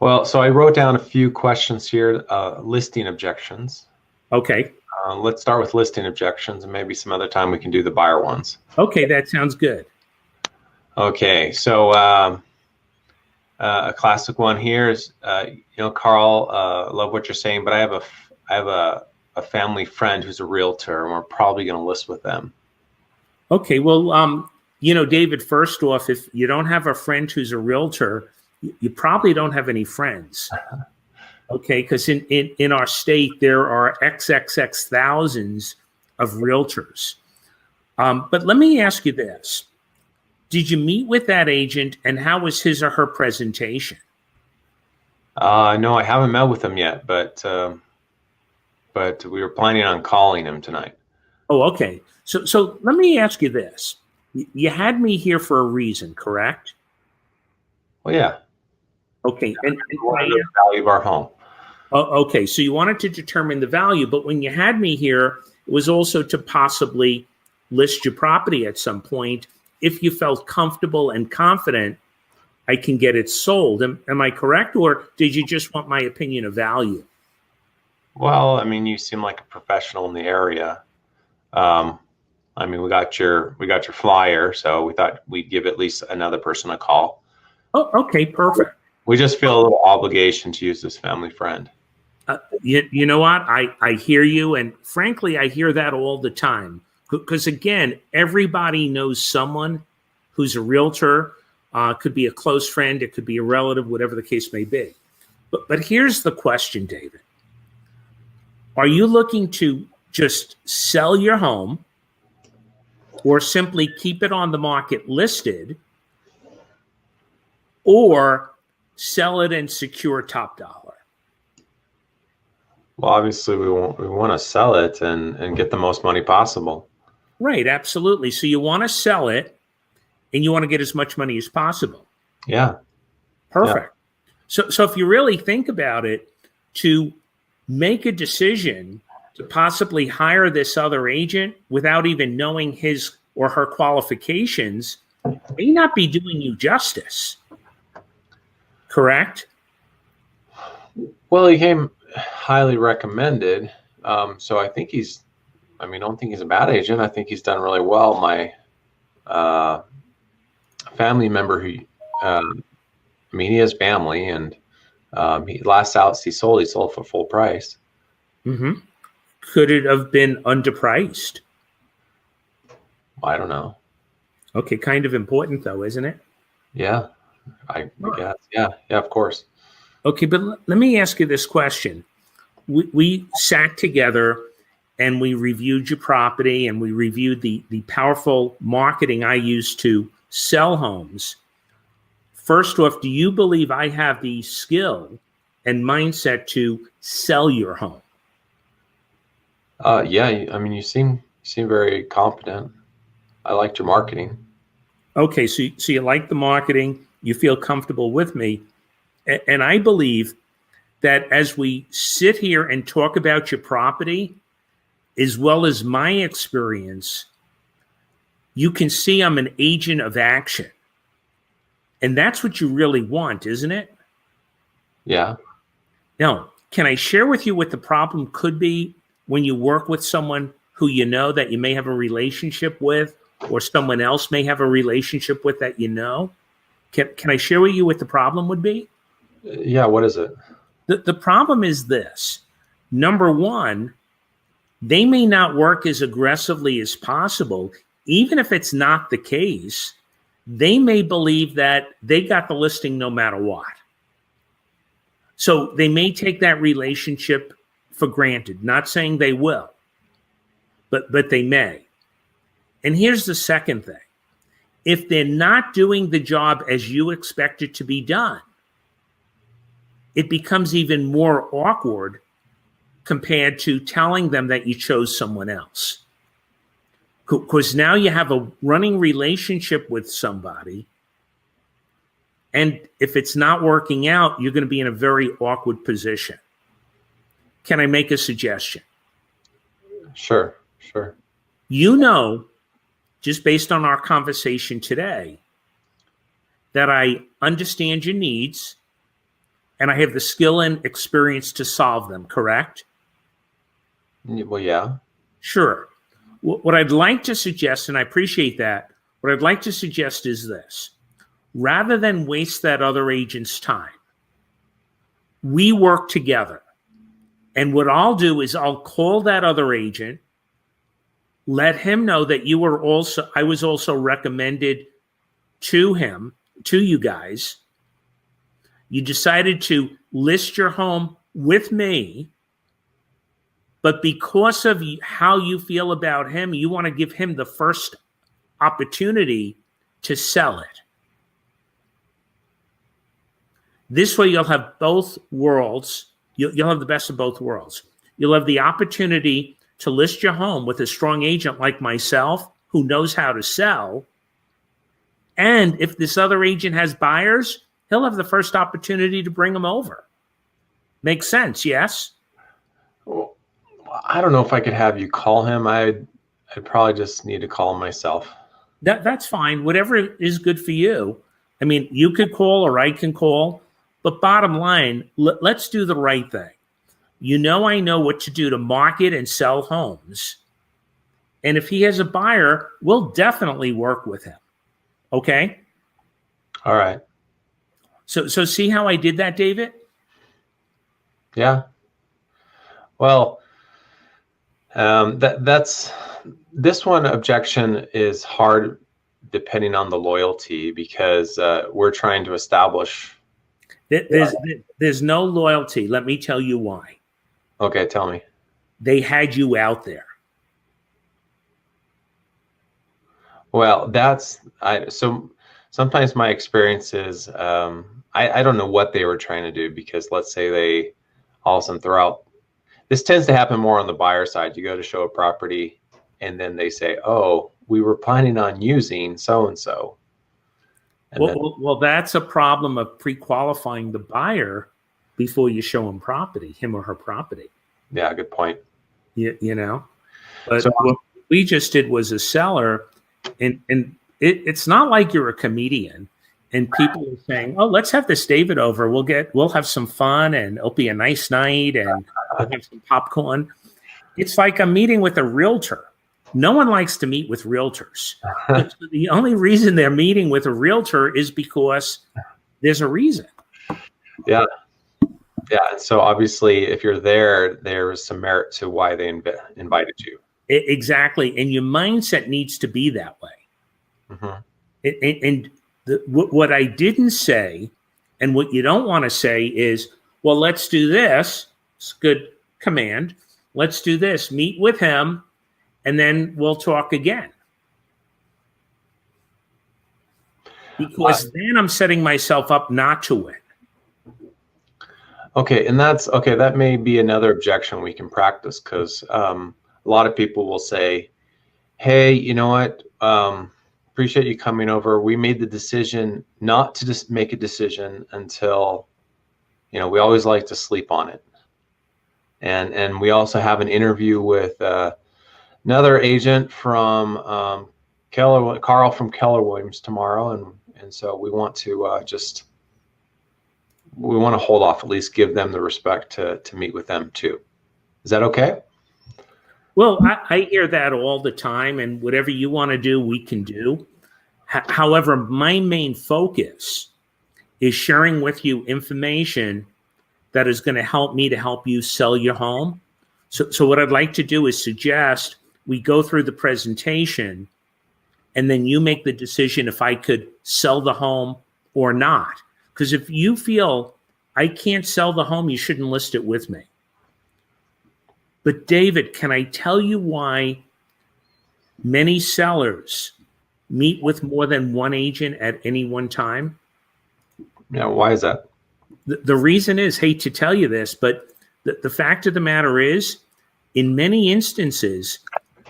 Well, so I wrote down a few questions here, listing objections. Okay. Let's start with listing objections, and maybe some other time we can do the buyer ones. Okay, that sounds good. Okay, so a classic one here is, Carl, love what you're saying, but I have a family friend who's a realtor, and we're probably going to list with them. Okay, well, David, first off, if you don't have a friend who's a realtor, you probably don't have any friends. Okay, because in our state, there are XXX thousands of realtors. But let me ask you this. Did you meet with that agent, and how was his or her presentation? No, I haven't met with him yet, but we were planning on calling him tonight. Oh, okay. So let me ask you this. You had me here for a reason, correct? Well, yeah. Okay. And the value of our home. Okay. So you wanted to determine the value, but when you had me here, it was also to possibly list your property at some point. If you felt comfortable and confident, I can get it sold. Am I correct? Or did you just want my opinion of value? Well, I mean, you seem like a professional in the area. I mean, we got your flyer, so we thought we'd give at least another person a call. Oh, okay, perfect. We just feel a little obligation to use this family friend. You know what? I hear you, and frankly, I hear that all the time. Because again, everybody knows someone who's a realtor. Could be a close friend, it could be a relative, whatever the case may be. But here's the question, David. Are you looking to just sell your home, or simply keep it on the market listed, or sell it and secure top dollar? Well, obviously we want to sell it and get the most money possible. Right, absolutely. So you want to sell it and you want to get as much money as possible. Yeah. Perfect. Yeah. So if you really think about it, to make a decision to possibly hire this other agent without even knowing his or her qualifications may not be doing you justice. Correct? Well, he came highly recommended. So I think I don't think he's a bad agent. I think he's done really well. My family member who, he has family, and last house he sold for full price. Mm-hmm. Could it have been underpriced? I don't know. Okay, kind of important though, isn't it? Yeah, I guess. Yeah, of course. Okay, but let me ask you this question. We sat together and we reviewed your property, and we reviewed the powerful marketing I use to sell homes. First off, do you believe I have the skill and mindset to sell your home? Yeah, you seem very confident. I liked your marketing. Okay, so you like the marketing, you feel comfortable with me, and I believe that as we sit here and talk about your property, as well as my experience, you can see I'm an agent of action. And that's what you really want, isn't it? Yeah. Now, can I share with you what the problem could be when you work with someone who you know that you may have a relationship with, or someone else may have a relationship with that you know? Can I share with you what the problem would be? Yeah, what is it? The problem is this. Number one, they may not work as aggressively as possible. Even if it's not the case, they may believe that they got the listing no matter what. So they may take that relationship for granted. Not saying they will, but they may. And here's the second thing. If they're not doing the job as you expect it to be done, it becomes even more awkward compared to telling them that you chose someone else. Because now you have a running relationship with somebody, and if it's not working out, you're going to be in a very awkward position. Can I make a suggestion? Sure. You know, just based on our conversation today, that I understand your needs. and I have the skill and experience to solve them, correct? Well, yeah. Sure. What I'd like to suggest, and I appreciate that, what I'd like to suggest is this. Rather than waste that other agent's time, we work together. And what I'll do is I'll call that other agent, let him know that I was also recommended to him, to you guys. You decided to list your home with me, but because of how you feel about him, you want to give him the first opportunity to sell it. This way you'll have both worlds. You'll have the best of both worlds. You'll have the opportunity to list your home with a strong agent like myself who knows how to sell. And if this other agent has buyers, he'll have the first opportunity to bring them over. Makes sense, yes? Well, I don't know if I could have you call him. I'd probably just need to call him myself. That's fine. Whatever is good for you. I mean, you could call or I can call. But bottom line, let's do the right thing. You know I know what to do to market and sell homes. And if he has a buyer, we'll definitely work with him. Okay? All right. So see how I did that, David? Yeah. Well, that's this one objection is hard depending on the loyalty because we're trying to establish. There's no loyalty. Let me tell you why. Okay, tell me. They had you out there. Well, so sometimes my experience is I don't know what they were trying to do because let's say they all of a sudden throw out. This tends to happen more on the buyer side. You go to show a property and then they say, oh, we were planning on using so-and-so. Well, that's a problem of pre-qualifying the buyer before you show him or her property. Yeah, good point. You know, but what we just did was a seller, and it's not like you're a comedian and people are saying, oh, let's have this David over. We'll have some fun and it'll be a nice night and we'll have some popcorn. It's like a meeting with a realtor. No one likes to meet with realtors. But the only reason they're meeting with a realtor is because there's a reason. Yeah. Yeah. And so obviously, if you're there is some merit to why they invited you. Exactly. And your mindset needs to be that way. Mm-hmm. What I didn't say and what you don't want to say is, well, let's do this. It's a good command. Let's do this. Meet with him. And then we'll talk again. Because then I'm setting myself up not to win. Okay, and that may be another objection we can practice because a lot of people will say, hey, you know what? Appreciate you coming over. We made the decision not to just make a decision until, we always like to sleep on it. And we also have an interview with another agent from Carl from Keller Williams tomorrow, and so we want to hold off, at least give them the respect to meet with them too. Is that okay? Well, I hear that all the time, and whatever you want to do, we can do. However, my main focus is sharing with you information that is going to help me to help you sell your home. So what I'd like to do is suggest we go through the presentation and then you make the decision if I could sell the home or not. Because if you feel I can't sell the home, you shouldn't list it with me. But David, can I tell you why many sellers meet with more than one agent at any one time? Yeah, why is that? The reason is, hate to tell you this, but the fact of the matter is, in many instances,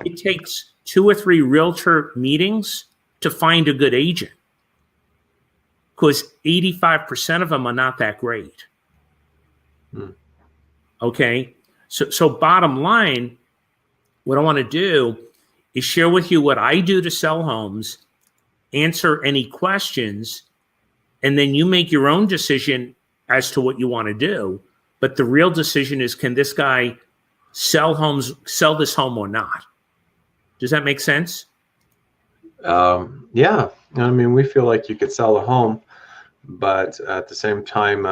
it takes 2 or 3 realtor meetings to find a good agent because 85% of them are not that great. Okay. So bottom line, what I want to do is share with you what I do to sell homes, answer any questions, and then you make your own decision as to what you want to do. But the real decision is, can this guy sell this home or not? Does that make sense? Yeah. I mean, we feel like you could sell a home, but at the same time,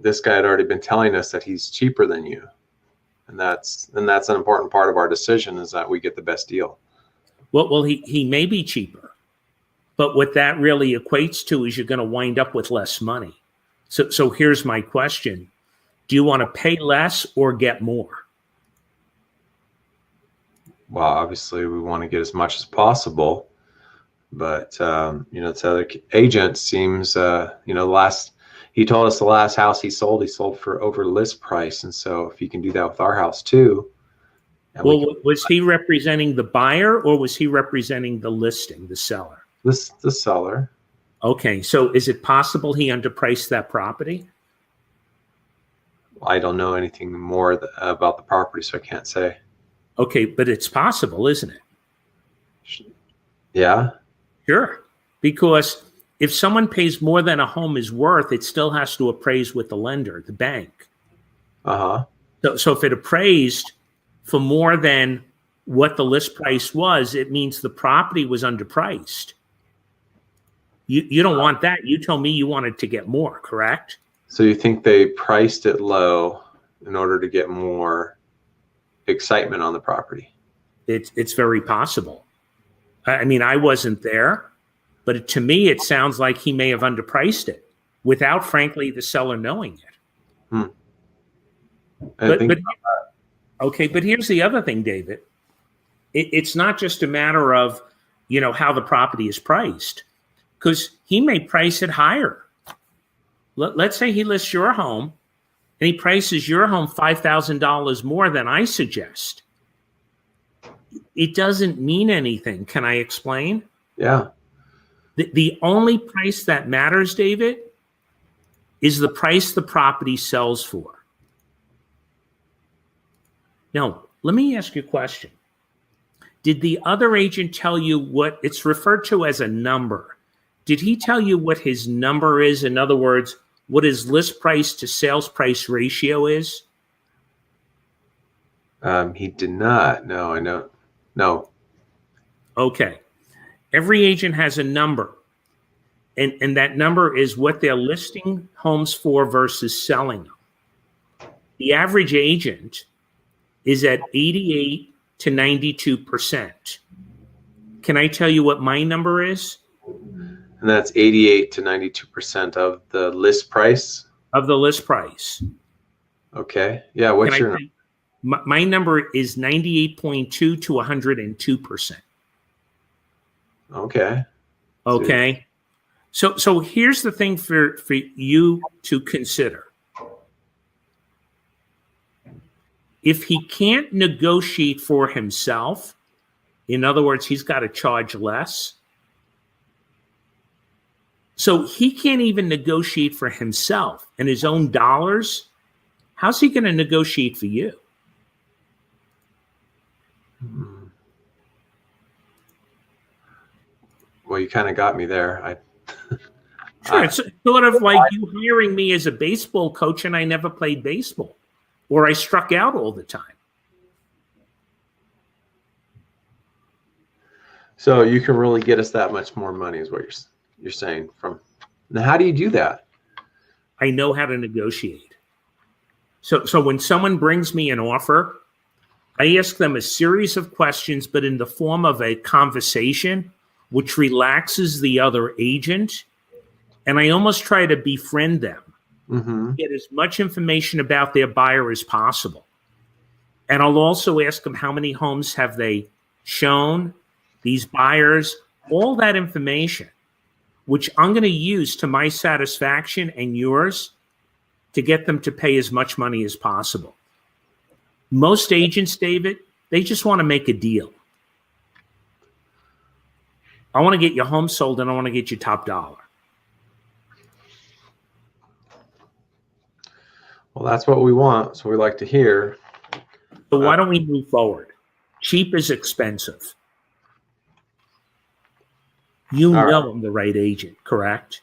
this guy had already been telling us that he's cheaper than you. And that's an important part of our decision, is that we get the best deal. Well, he may be cheaper, but what that really equates to is you're going to wind up with less money. So here's my question. Do you want to pay less or get more? Well, obviously we want to get as much as possible, but this other agent seems, he told us the last house he sold for over list price. And so if he can do that with our house too. Well, was he representing the buyer or was he representing the listing, the seller? The seller. Okay, so is it possible he underpriced that property? I don't know anything more about the property, so I can't say. Okay, but it's possible, isn't it? Yeah. Sure. Because if someone pays more than a home is worth, it still has to appraise with the lender, the bank. Uh-huh. So if it appraised for more than what the list price was, it means the property was underpriced. You don't want that. You told me you wanted to get more, correct? So you think they priced it low in order to get more excitement on the property? It's very possible. I mean, I wasn't there, but to me, it sounds like he may have underpriced it without, frankly, the seller knowing it. Okay, but here's the other thing, David. It's not just a matter of, how the property is priced, because he may price it higher. Let's say he lists your home and he prices your home $5,000 more than I suggest. It doesn't mean anything. Can I explain? Yeah. The only price that matters, David, is the price the property sells for. Now, let me ask you a question. Did the other agent tell you what it's referred to as a number? Did he tell you what his number is? In other words, what his list price to sales price ratio is? He did not. No, I know. No. Okay. Every agent has a number. And that number is what they're listing homes for versus selling them. The average agent is at 88 to 92%. Can I tell you what my number is? And that's 88 to 92% of the list price? Of the list price. Okay. Yeah, what's your number? My number is 98.2 to 102%. Okay. Okay. So here's the thing for you to consider. If he can't negotiate for himself, in other words, he's got to charge less. So he can't even negotiate for himself and his own dollars. How's he going to negotiate for you? Well, you kind of got me there. Sure, it's sort of like you hiring me as a baseball coach and I never played baseball, or I struck out all the time. So you can really get us that much more money is what you're saying. Now, how do you do that? I know how to negotiate. So when someone brings me an offer, I ask them a series of questions, but in the form of a conversation, which relaxes the other agent. And I almost try to befriend them, get as much information about their buyer as possible. And I'll also ask them how many homes have they shown, these buyers, all that information, which I'm going to use to my satisfaction and yours to get them to pay as much money as possible. Most agents, David, they just want to make a deal. I want to get your home sold and I want to get you top dollar. Well, that's what we want. So we like to hear. So why don't we move forward? Cheap is expensive. I'm the right agent, correct?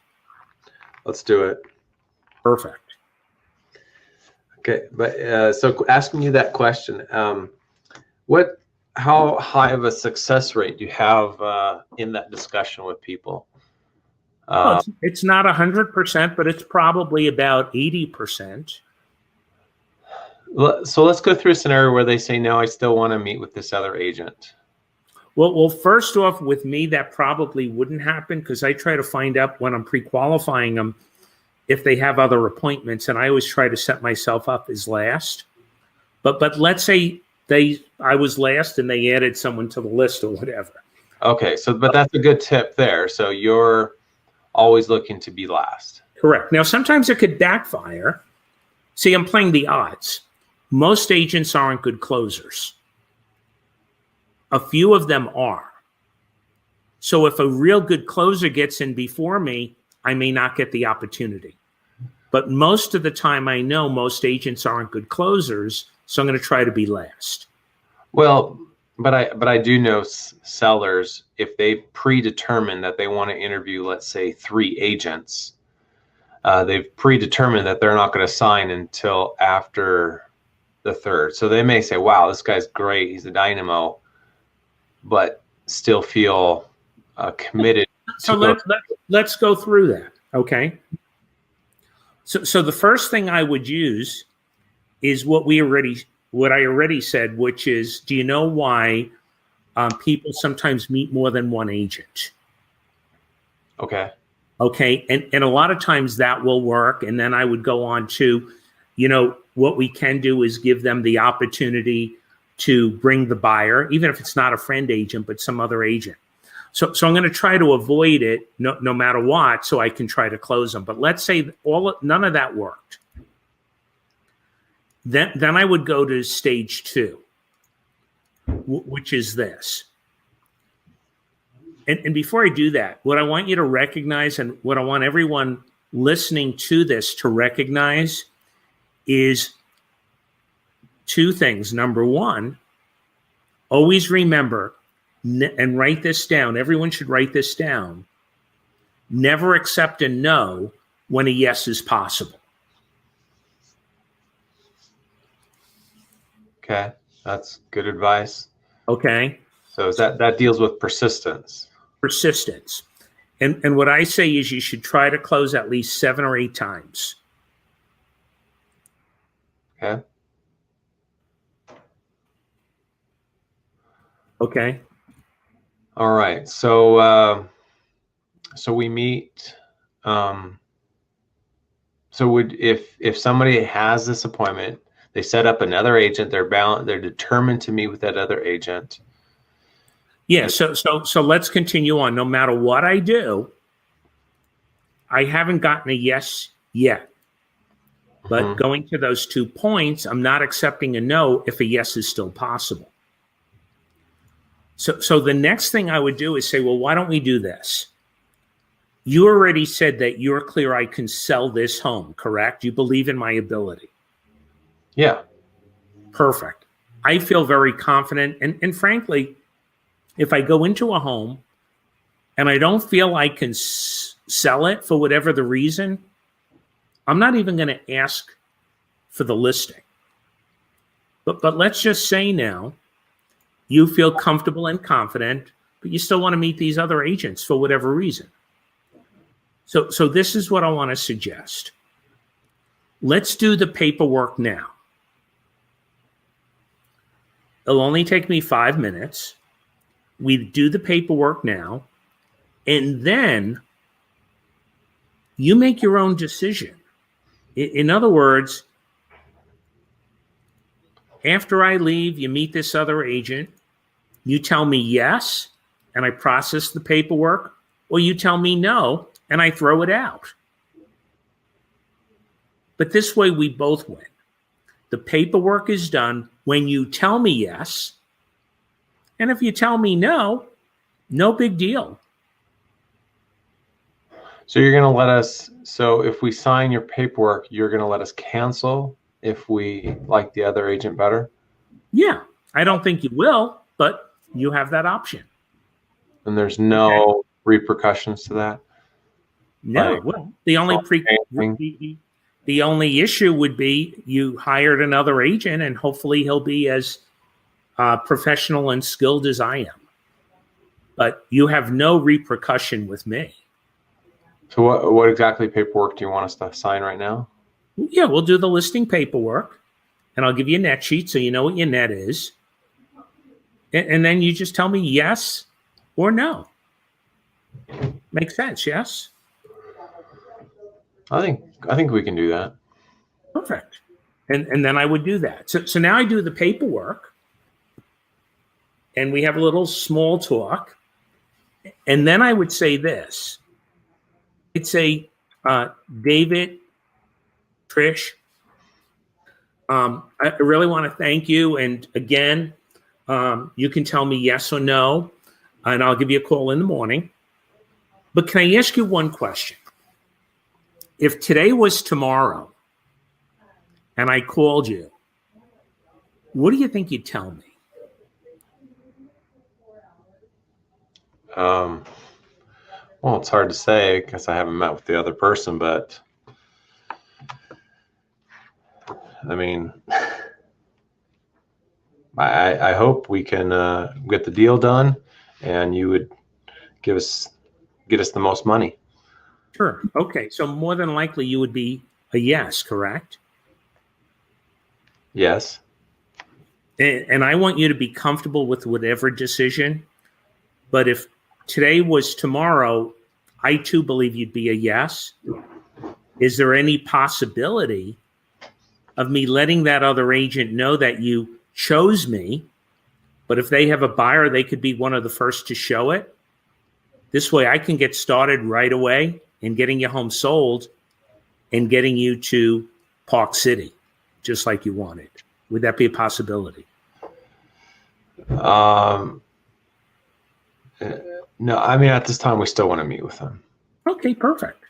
Let's do it. Perfect. Okay, but so asking you that question, how high of a success rate do you have in that discussion with people? Well, it's not 100%, but it's probably about 80%. So let's go through a scenario where they say, no, I still want to meet with this other agent. Well, first off, with me, that probably wouldn't happen because I try to find out when I'm pre-qualifying them if they have other appointments, and I always try to set myself up as last. But let's say I was last and they added someone to the list or whatever. Okay, but that's a good tip there. So you're always looking to be last. Correct. Now, sometimes it could backfire. See, I'm playing the odds. Most agents aren't good closers. A few of them are. So if a real good closer gets in before me, I may not get the opportunity. But most of the time, I know most agents aren't good closers, so I'm going to try to be last. Well, but I do know sellers, if they predetermine that they want to interview, let's say 3 agents, they've predetermined that they're not going to sign until after the 3rd. So they may say, wow, this guy's great, he's a dynamo, but still feel committed. So let's go through that, okay? So the first thing I would use is what I already said, which is, do you know why people sometimes meet more than one agent? Okay. Okay, and a lot of times that will work. And then I would go on to, what we can do is give them the opportunity to bring the buyer, even if it's not a friend agent, but some other agent. So I'm going to try to avoid it no matter what, so I can try to close them. But let's say none of that worked. Then I would go to stage 2, which is this. And before I do that, what I want you to recognize, and what I want everyone listening to this to recognize, is 2 things. Number 1, always remember, and write this down. Everyone should write this down. Never accept a no when a yes is possible. Okay, that's good advice. Okay. So that deals with persistence. Persistence. And what I say is you should try to close at least 7 or 8 times. Okay. Okay. All right. So we meet. So if somebody has this appointment, they set up another agent, they're determined to meet with that other agent. Yeah, so let's continue on. No matter what I do, I haven't gotten a yes yet. But going to those 2 points, I'm not accepting a no if a yes is still possible. So the next thing I would do is say, well, why don't we do this? You already said that you're clear I can sell this home, correct? You believe in my ability. Yeah. Perfect. I feel very confident. And frankly, if I go into a home and I don't feel I can sell it for whatever the reason, I'm not even going to ask for the listing. But let's just say now you feel comfortable and confident, but you still want to meet these other agents for whatever reason. So this is what I want to suggest. Let's do the paperwork now. It'll only take me 5 minutes. We do the paperwork now, and then you make your own decision. In other words, after I leave, you meet this other agent, you tell me yes, and I process the paperwork, or you tell me no, and I throw it out. But this way we both win. The paperwork is done when you tell me yes, and if you tell me no, no big deal. So you're going to let us, so if we sign your paperwork, you're going to let us cancel if we like the other agent better? Yeah, I don't think you will, but you have that option. And there's no repercussions to that? No, Like, well, the only The only issue would be you hired another agent, and hopefully he'll be as professional and skilled as I am. But you have no repercussion with me. So what exactly paperwork do you want us to sign right now? Yeah, we'll do the listing paperwork, and I'll give you a net sheet so you know what your net is. And then you just tell me yes or no. Makes sense, yes? I think we can do that. Perfect. And then I would do that. So now I do the paperwork, and we have a little small talk. And then I would say this. I'd say, David, Trish, I really want to thank you. And again, you can tell me yes or no, and I'll give you a call in the morning. But can I ask you one question? If today was tomorrow and I called you, what do you think you'd tell me? Well, it's hard to say because I haven't met with the other person, but I mean, I hope we can get the deal done, and you would get us the most money. Sure. Okay. So more than likely you would be a yes, correct? Yes. And I want you to be comfortable with whatever decision. But if today was tomorrow, I too believe you'd be a yes. Is there any possibility of me letting that other agent know that you chose me, but if they have a buyer, they could be one of the first to show it? This way I can get started right away in getting your home sold and getting you to Park City, just like you wanted. Would that be a possibility? No, I mean, at this time, we still want to meet with them. Okay, perfect.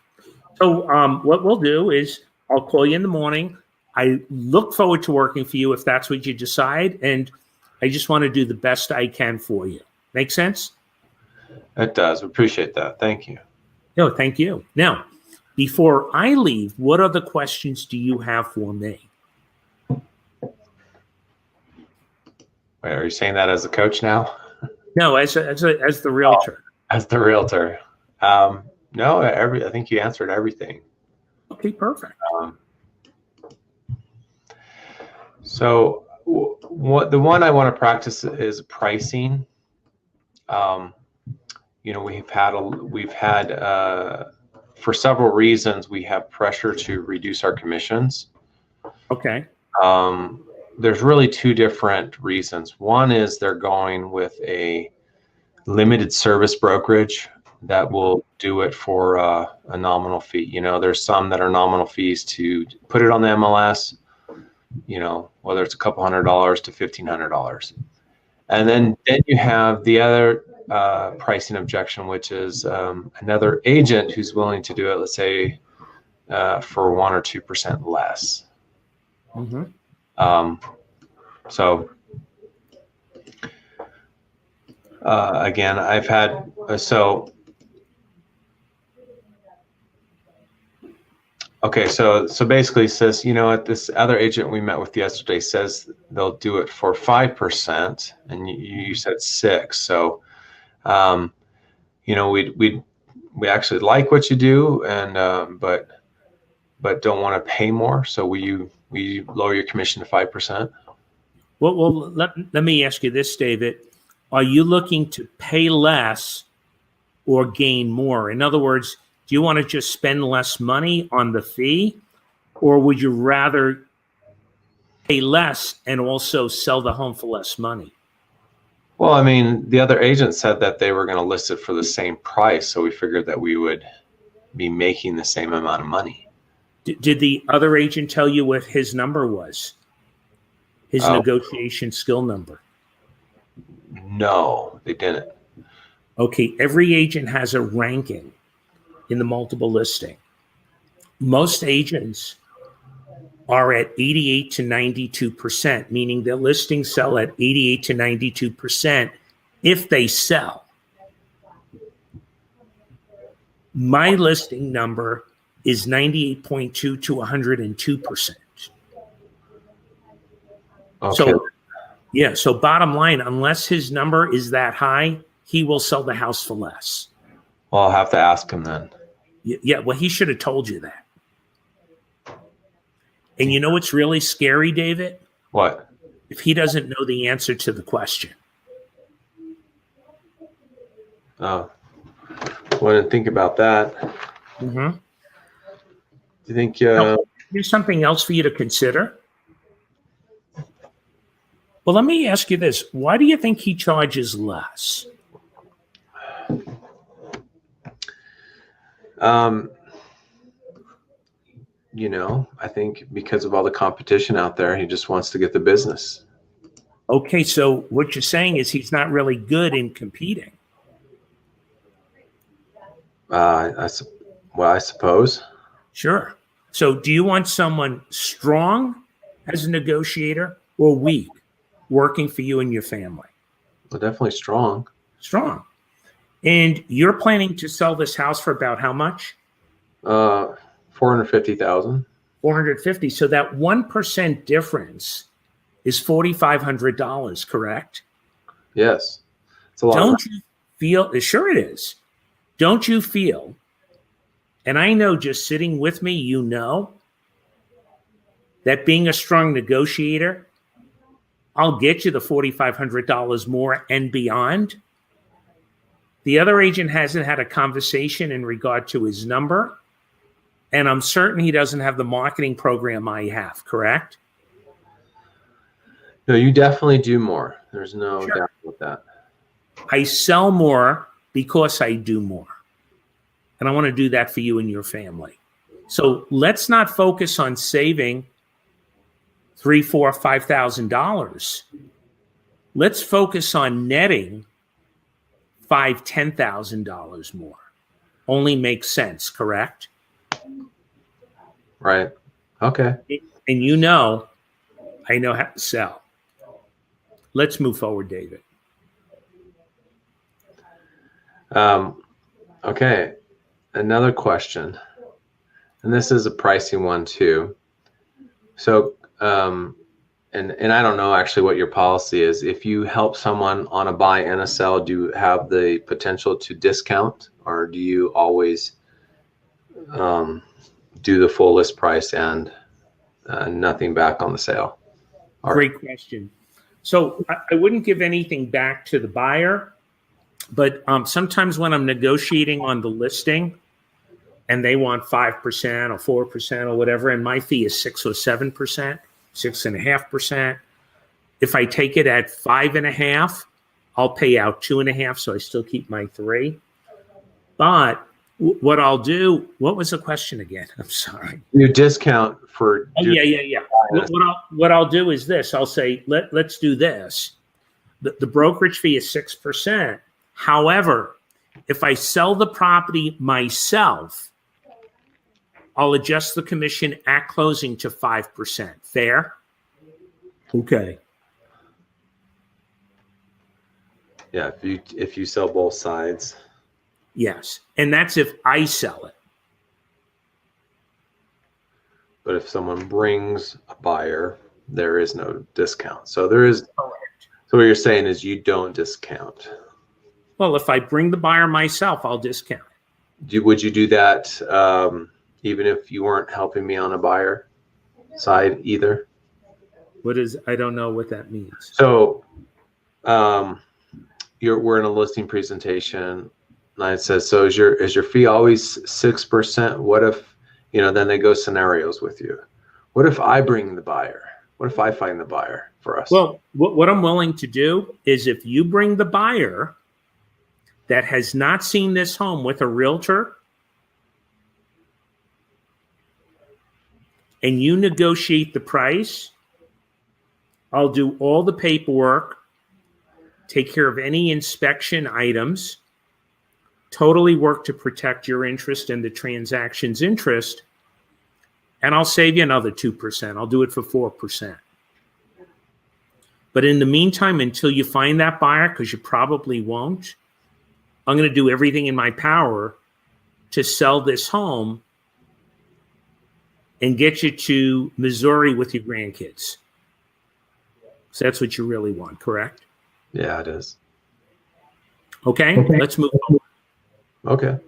So what we'll do is I'll call you in the morning. I look forward to working for you if that's what you decide, and I just want to do the best I can for you. Make sense? It does. Appreciate that. Thank you. No, thank you. Now, before I leave, what other questions do you have for me? Wait, are you saying that as a coach now? No, as the realtor. Oh, as the realtor. No, I think you answered everything. Okay, perfect. So the one I want to practice is pricing. We've had for several reasons, we have pressure to reduce our commissions. Okay. There's really two different reasons. One is they're going with a limited service brokerage that will do it for a nominal fee. There's some that are nominal fees to put it on the MLS, whether it's a couple $100 to $1,500. And then you have the other pricing objection, which is another agent who's willing to do it, let's say, for 1 or 2% less. Mm-hmm. Again, I've had okay, so basically says, this other agent we met with yesterday says they'll do it for 5%, and you said 6%. So, we actually like what you do, and but don't want to pay more. So will you lower your commission to 5%? Well, let me ask you this, David. Are you looking to pay less or gain more? In other words, do you want to just spend less money on the fee, or would you rather pay less and also sell the home for less money? Well, I mean, the other agent said that they were going to list it for the same price, so we figured that we would be making the same amount of money. Did the other agent tell you what his number was? His negotiation skill number? No, they didn't. Okay, every agent has a ranking in the multiple listing. Most agents are at 88 to 92%, meaning their listings sell at 88 to 92% if they sell. My listing number is 98.2 to 102%. Okay. So, yeah. So bottom line, unless his number is that high, he will sell the house for less. Well, I'll have to ask him then. Yeah. Well, he should have told you that. And you know what's really scary, David? What? If he doesn't know the answer to the question. Oh, well, I didn't think about that. Mm-hmm. Do you think? Here's something else for you to consider. Well, let me ask you this. Why do you think he charges less? I think because of all the competition out there, he just wants to get the business. Okay, so what you're saying is he's not really good in competing. I suppose. Sure. So do you want someone strong as a negotiator or weak working for you and your family? Well, definitely strong. Strong. And you're planning to sell this house for about how much? $450,000. 450. So that 1% difference is $4,500, correct? Yes. It's a lot. Don't you feel, sure it is. Don't you feel, and I know just sitting with me, you know, that being a strong negotiator, I'll get you the $4,500 more and beyond. The other agent hasn't had a conversation in regard to his number, and I'm certain he doesn't have the marketing program I have, correct? No, you definitely do more. There's no doubt about that. I sell more because I do more. And I want to do that for you and your family. So let's not focus on saving $3,000, $4,000, $5,000. Let's focus on netting $5,000, $10,000 more. Only makes sense, correct? Right. Okay. And you know, I know how to sell. Let's move forward, David. Okay. Another question, and this is a pricey one too. So, and I don't know actually what your policy is. If you help someone on a buy and a sell, do you have the potential to discount, or do you always do the full list price and nothing back on the sale? Great question. So I wouldn't give anything back to the buyer, but sometimes when I'm negotiating on the listing and they want 5% or 4% or whatever, and my fee is 6 or 7%, 6.5%. If I take it at 5.5, I'll pay out 2.5, so I still keep my 3. But what I'll do, what was the question again? I'm sorry. You discount for. Oh, yeah. What I'll do is this. I'll say, let's do this. The brokerage fee is 6%. However, if I sell the property myself, I'll adjust the commission at closing to 5%. Fair? Okay. Yeah, if you sell both sides. Yes. And that's if I sell it. But if someone brings a buyer, there is no discount. So there is. Correct. So what you're saying is you don't discount. Well, if I bring the buyer myself, I'll discount. Would you do that even if you weren't helping me on a buyer side either? I don't know what that means. So we're in a listing presentation, and it says, so is your fee always 6%? What if, then they go scenarios with you. What if I bring the buyer? What if I find the buyer for us? Well, what I'm willing to do is if you bring the buyer that has not seen this home with a realtor and you negotiate the price, I'll do all the paperwork, take care of any inspection items, totally work to protect your interest and the transaction's interest, and I'll save you another 2%. I'll do it for 4%. But in the meantime, until you find that buyer, because you probably won't, I'm going to do everything in my power to sell this home and get you to Missouri with your grandkids. So that's what you really want, correct? Yeah, it is. Okay. Let's move on. Okay.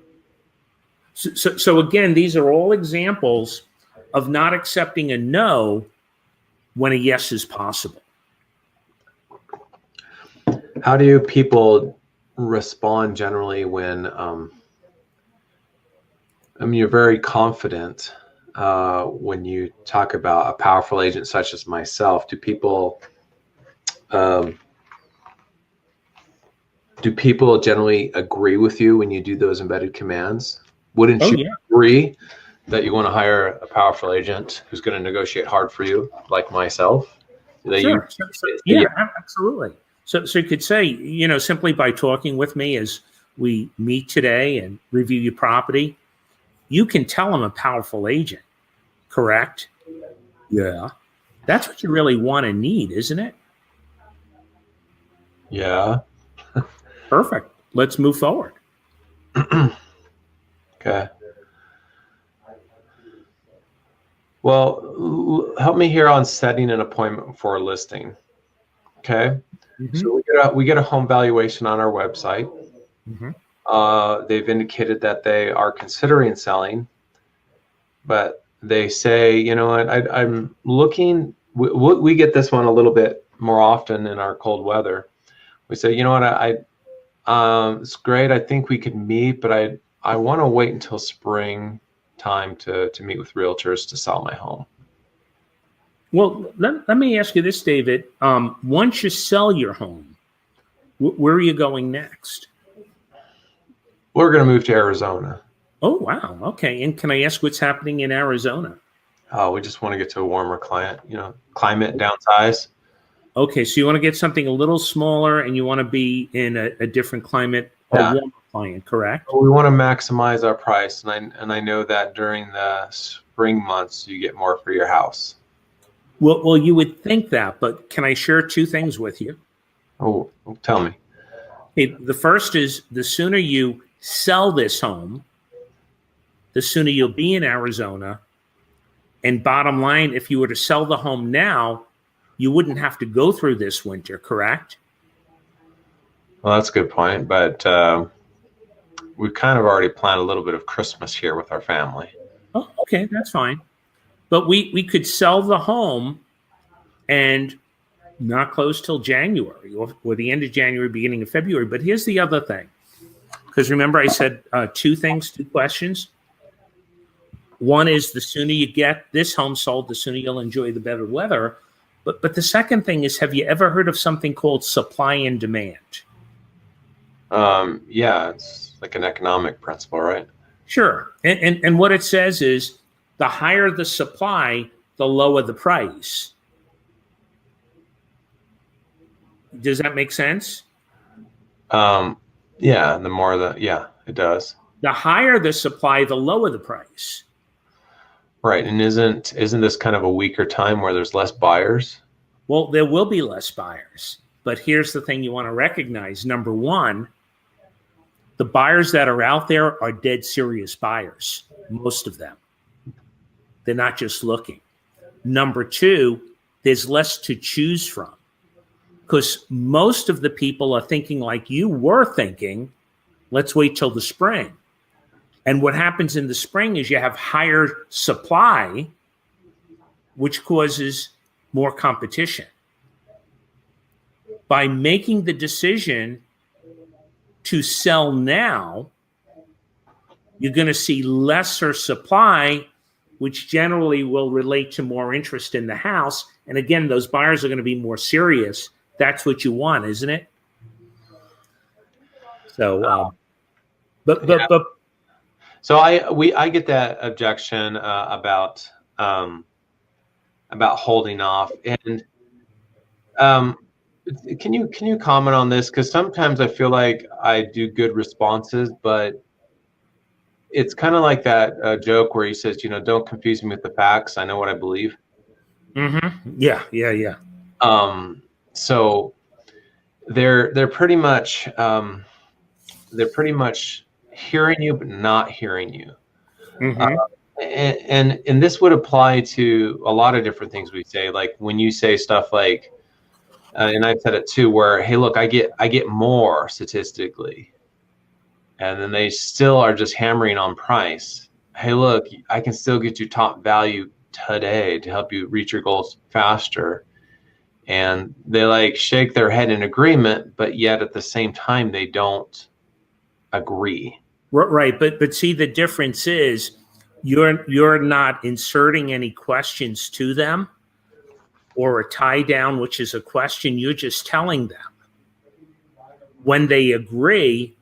So again, these are all examples of not accepting a no when a yes is possible. How do people respond generally when, you're very confident when you talk about a powerful agent such as myself. Do people generally agree with you when you do those embedded commands? Wouldn't you agree that you want to hire a powerful agent who's going to negotiate hard for you, like myself? Sure. Yeah, absolutely. So you could say, simply by talking with me as we meet today and review your property, you can tell I'm a powerful agent, correct? Yeah. That's what you really want and need, isn't it? Yeah. Perfect. Let's move forward. Okay. Well, help me here on setting an appointment for a listing. Okay. Mm-hmm. So we get a home valuation on our website. Mm-hmm. They've indicated that they are considering selling, but they say, you know what, I'm looking. We get this one a little bit more often in our cold weather. We say, you know what, it's great. I think we could meet, but I want to wait until spring time to meet with realtors to sell my home. Well, let me ask you this, David. Once you sell your home, where are you going next? We're going to move to Arizona. Oh, wow. Okay. And can I ask what's happening in Arizona? Oh, we just want to get to a warmer climate, climate, downsize. Okay. So you want to get something a little smaller and you want to be in a different climate, a warmer climate, correct? We want to maximize our price. And I know that during the spring months, you get more for your house. Well, you would think that, but can I share two things with you? Oh, tell me. Okay, the first is the sooner you sell this home, the sooner you'll be in Arizona. And bottom line, if you were to sell the home now, you wouldn't have to go through this winter, correct? Well, that's a good point. But we've kind of already planned a little bit of Christmas here with our family. Oh, okay, that's fine. But we could sell the home and not close till January or the end of January, beginning of February. But here's the other thing. Because remember I said two questions. One is the sooner you get this home sold, the sooner you'll enjoy the better weather. But the second thing is, have you ever heard of something called supply and demand? Yeah, it's like an economic principle, right? Sure. And what it says is the higher the supply, the lower the price. Does that make sense? Yeah, it does. The higher the supply, the lower the price. Right. And isn't this kind of a weaker time where there's less buyers? Well, there will be less buyers. But here's the thing you want to recognize. Number one, the buyers that are out there are dead serious buyers, most of them. They're not just looking. Number two, there's less to choose from because most of the people are thinking like you were thinking, let's wait till the spring. And what happens in the spring is you have higher supply, which causes more competition. By making the decision to sell now, you're going to see lesser supply, which generally will relate to more interest in the house. And again, those buyers are going to be more serious. That's what you want, isn't it? So, So I get that objection about holding off, and can you comment on this? Because sometimes I feel like I do good responses, but it's kind of like that joke where he says, don't confuse me with the facts. I know what I believe. Mm-hmm. Yeah. So they're pretty much hearing you but not hearing you. Mm-hmm. And this would apply to a lot of different things we say. Like when you say stuff like, and I've said it too, where, hey, look, I get more statistically, and then they still are just hammering on price. Hey, look, I can still get you top value today to help you reach your goals faster. And they like shake their head in agreement, but yet at the same time, they don't agree. Right. But see, the difference is you're not inserting any questions to them or a tie down, which is a question. You're just telling them. When they agree,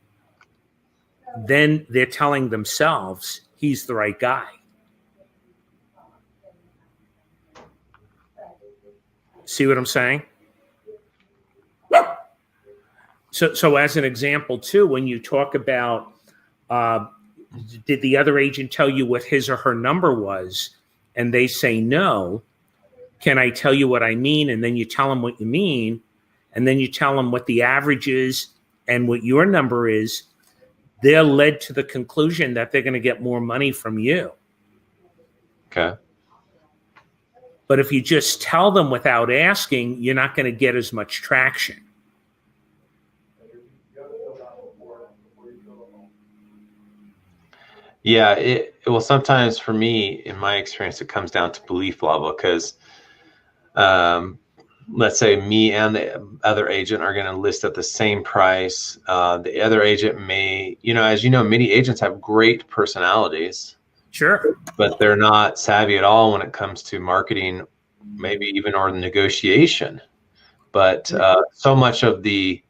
then they're telling themselves he's the right guy. See what I'm saying? So as an example too, when you talk about did the other agent tell you what his or her number was, and they say no, can I tell you what I mean? And then you tell them what you mean, and then you tell them what the average is and what your number is. They're led to the conclusion that they're going to get more money from you. Okay. But if you just tell them without asking, you're not going to get as much traction. Yeah, well, sometimes for me, in my experience, it comes down to belief level because let's say me and the other agent are going to list at the same price. The other agent may, as you know, many agents have great personalities. Sure. But they're not savvy at all when it comes to marketing, maybe even or negotiation. But so much of the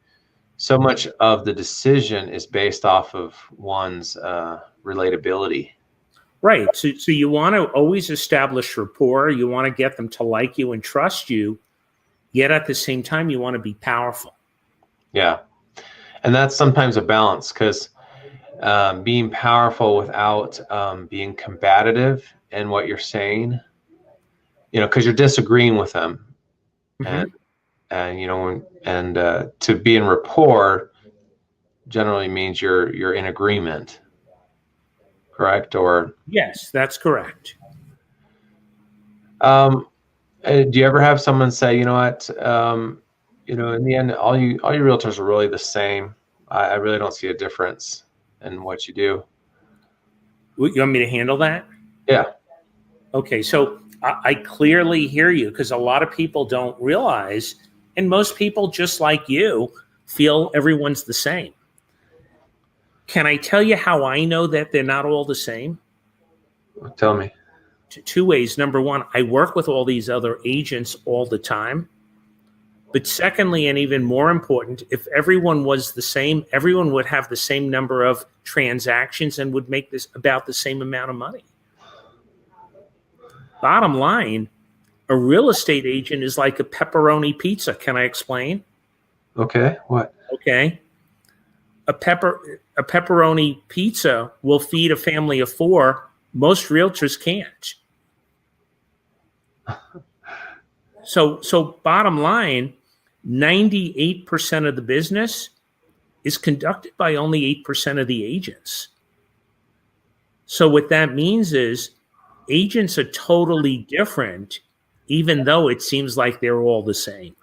decision is based off of one's relatability. Right. So you want to always establish rapport. You want to get them to like you and trust you. Yet at the same time, you want to be powerful. Yeah. And that's sometimes a balance because being powerful without being combative in what you're saying, because you're disagreeing with them. Mm-hmm. And to be in rapport generally means you're in agreement. Correct? Or yes, that's correct. Do you ever have someone say, you know what, in the end, all you realtors are really the same. I really don't see a difference in what you do. You want me to handle that? Yeah. Okay, so I clearly hear you because a lot of people don't realize, and most people just like you feel everyone's the same. Can I tell you how I know that they're not all the same? Tell me. Two ways. Number one, I work with all these other agents all the time. But secondly, and even more important, if everyone was the same, everyone would have the same number of transactions and would make this about the same amount of money. Bottom line, a real estate agent is like a pepperoni pizza. Can I explain? Okay. What? Okay. A pepperoni pizza will feed a family of 4. Most realtors can't. So bottom line, 98% of the business is conducted by only 8% of the agents. So what that means is agents are totally different, even though it seems like they're all the same.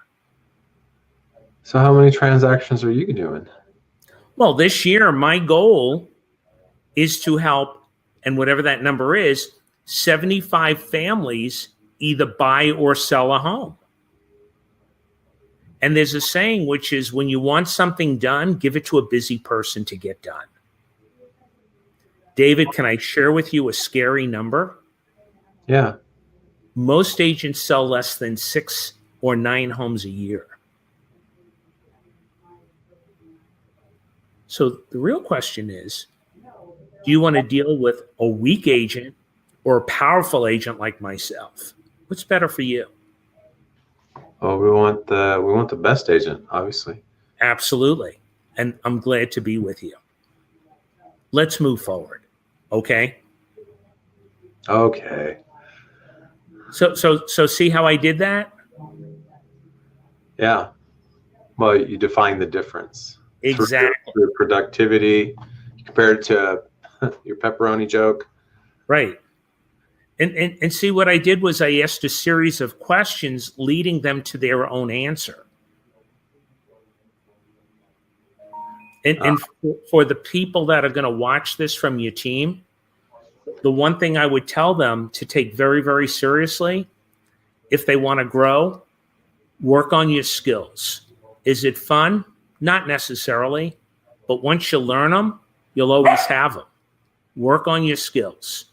So how many transactions are you doing? Well, this year, my goal is to help, and whatever that number is, 75 families either buy or sell a home. And there's a saying, which is when you want something done, give it to a busy person to get done. David, can I share with you a scary number? Yeah. Most agents sell less than 6 or 9 homes a year. So the real question is, do you want to deal with a weak agent or a powerful agent like myself? What's better for you? Oh, we want the best agent, obviously. Absolutely. And I'm glad to be with you. Let's move forward. Okay? Okay. So see how I did that? Yeah. Well, you define the difference. Exactly. Through productivity, compared to your pepperoni joke. Right. And see, what I did was I asked a series of questions leading them to their own answer. And for the people that are going to watch this from your team, the one thing I would tell them to take very, very seriously, if they want to grow, work on your skills. Is it fun? Not necessarily, but once you learn them, you'll always have them. Work on your skills.